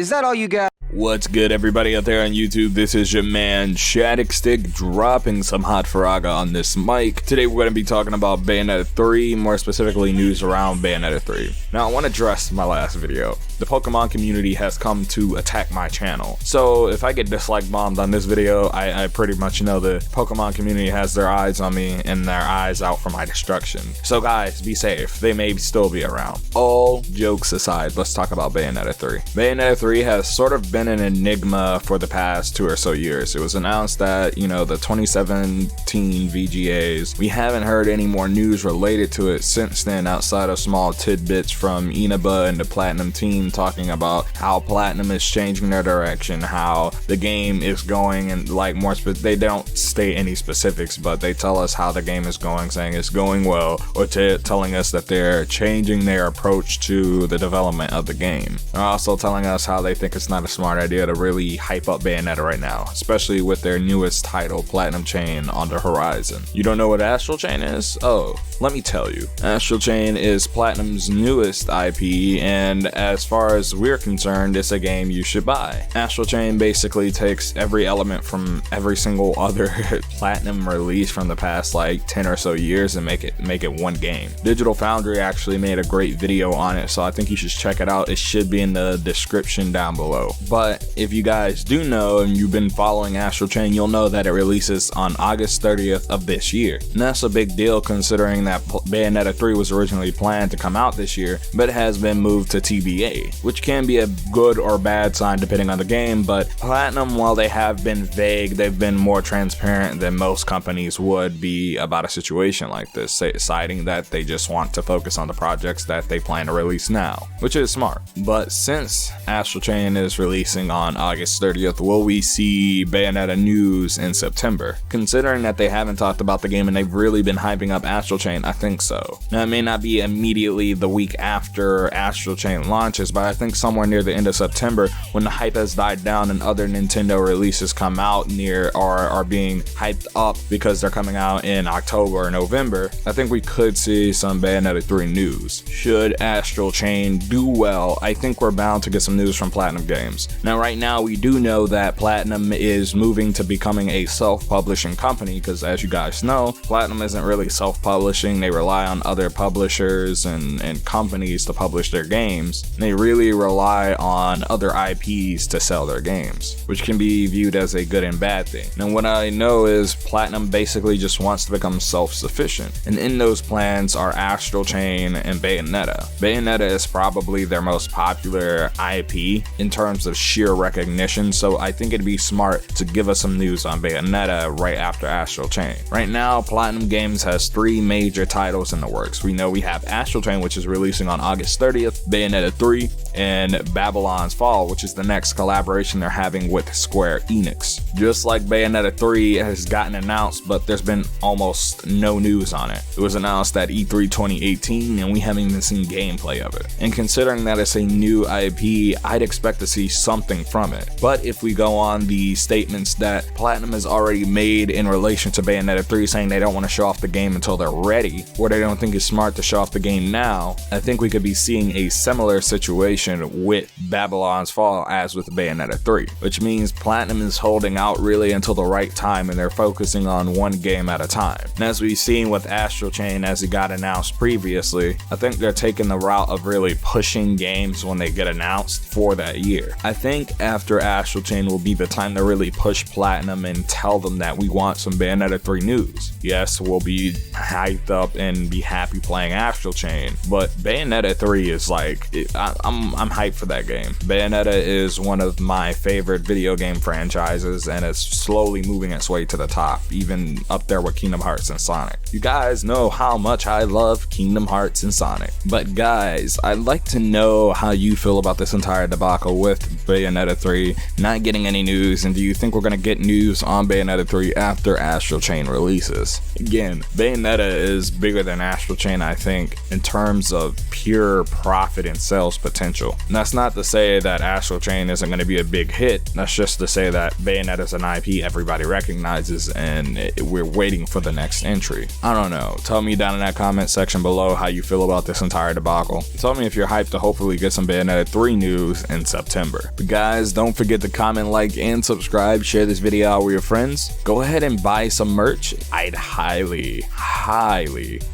Is that all you got? What's good, everybody out there on YouTube? This is your man Shadicstick dropping some hot faraga on this mic. Today we're going to be talking about Bayonetta 3, more specifically news around Bayonetta 3. Now I want to address my last video. The Pokemon community has come to attack my channel. So if I get dislike bombed on this video, I pretty much know the Pokemon community has their eyes on me and their eyes out for my destruction. So guys, be safe. They may still be around. All jokes aside, let's talk about Bayonetta 3. Bayonetta 3 has sort of been an enigma for the past 2 or so years. It was announced that, the 2017 VGAs, we haven't heard any more news related to it since then, outside of small tidbits from Inaba and the Platinum team talking about how Platinum is changing their direction, how the game is going, and like they don't state any specifics, but they tell us how the game is going, saying it's going well, or telling us that they're changing their approach to the development of the game. They're also telling us how they think it's not a smart idea to really hype up Bayonetta right now, especially with their newest title, Platinum Chain, on the horizon. You don't know what Astral Chain is? Oh, let me tell you. Astral Chain is Platinum's newest IP, and as far as we're concerned, it's a game you should buy. Astral Chain basically takes every element from every single other Platinum release from the past like 10 or so years and make it one game. Digital Foundry actually made a great video on it, so I think you should check it out. It should be in the description down below. But if you guys do know and you've been following Astral Chain, you'll know that it releases on August 30th of this year. And that's a big deal considering that Bayonetta 3 was originally planned to come out this year, but has been moved to TBA, which can be a good or bad sign depending on the game. But Platinum, while they have been vague, they've been more transparent than most companies would be about a situation like this, citing that they just want to focus on the projects that they plan to release now, which is smart. But since Astral Chain is releasing on August 30th, will we see Bayonetta news in September? Considering that they haven't talked about the game and they've really been hyping up Astral Chain, I think so. Now, it may not be immediately the week after Astral Chain launches, but I think somewhere near the end of September, when the hype has died down and other Nintendo releases come out near or are being hyped up because they're coming out in October or November, I think we could see some Bayonetta 3 news. Should Astral Chain do well, I think we're bound to get some news from Platinum Games. Now, right now, we do know that Platinum is moving to becoming a self-publishing company, because as you guys know, Platinum isn't really self-publishing. They rely on other publishers and companies to publish their games. They really rely on other IPs to sell their games, which can be viewed as a good and bad thing. Now, what I know is Platinum basically just wants to become self-sufficient, and in those plans are Astral Chain and Bayonetta. Bayonetta is probably their most popular IP in terms of sheer recognition, so I think it'd be smart to give us some news on Bayonetta right after Astral Chain. Right now, Platinum Games has 3 major titles in the works. We know we have Astral Chain, which is releasing on August 30th, Bayonetta 3, and Babylon's Fall, which is the next collaboration they're having with Square Enix. Just like Bayonetta 3 has gotten announced, but there's been almost no news on it. It was announced at E3 2018, and we haven't even seen gameplay of it. And considering that it's a new IP, I'd expect to see something from it. But if we go on the statements that Platinum has already made in relation to Bayonetta 3, saying they don't want to show off the game until they're ready, or they don't think it's smart to show off the game now, I think we could be seeing a similar situation with Babylon's Fall as with Bayonetta 3, which means Platinum is holding out really until the right time, and they're focusing on one game at a time. And as we've seen with Astral Chain, as it got announced previously, I think they're taking the route of really pushing games when they get announced for that year. I think after Astral Chain will be the time to really push Platinum and tell them that we want some Bayonetta 3 news. Yes, we'll be hyped up and be happy playing Astral Chain, but Bayonetta 3 is like, I'm hyped for that game. Bayonetta is one of my favorite video game franchises, and it's slowly moving its way to the top, even up there with Kingdom Hearts and Sonic. You guys know how much I love Kingdom Hearts and Sonic. But guys, I'd like to know how you feel about this entire debacle with Bayonetta 3 not getting any news, and do you think we're gonna get news on Bayonetta 3 after Astral Chain releases? Again, Bayonetta is bigger than Astral Chain, I think, in terms of pure profit and sales potential. potential. And that's not to say that Astral Chain isn't going to be a big hit. That's just to say that Bayonetta is an IP everybody recognizes and we're waiting for the next entry. I don't know. Tell me down in that comment section below how you feel about this entire debacle. Tell me if you're hyped to hopefully get some Bayonetta 3 news in September. But guys, don't forget to comment, like, and subscribe. Share this video out with your friends. Go ahead and buy some merch. I'd highly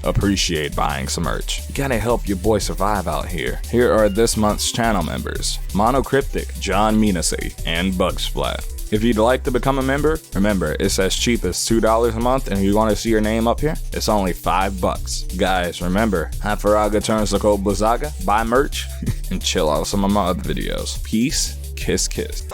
appreciate buying some merch. You gotta help your boy survive out here. Here are this month's channel members: Monocryptic, John Minasy, and Bugsplat. If you'd like to become a member, remember, it's as cheap as $2 a month, and if you want to see your name up here, it's only $5. Guys, remember, Hafaraga turns to Cold Blizzaga, buy merch, and chill out some of my other videos. Peace, kiss, kiss.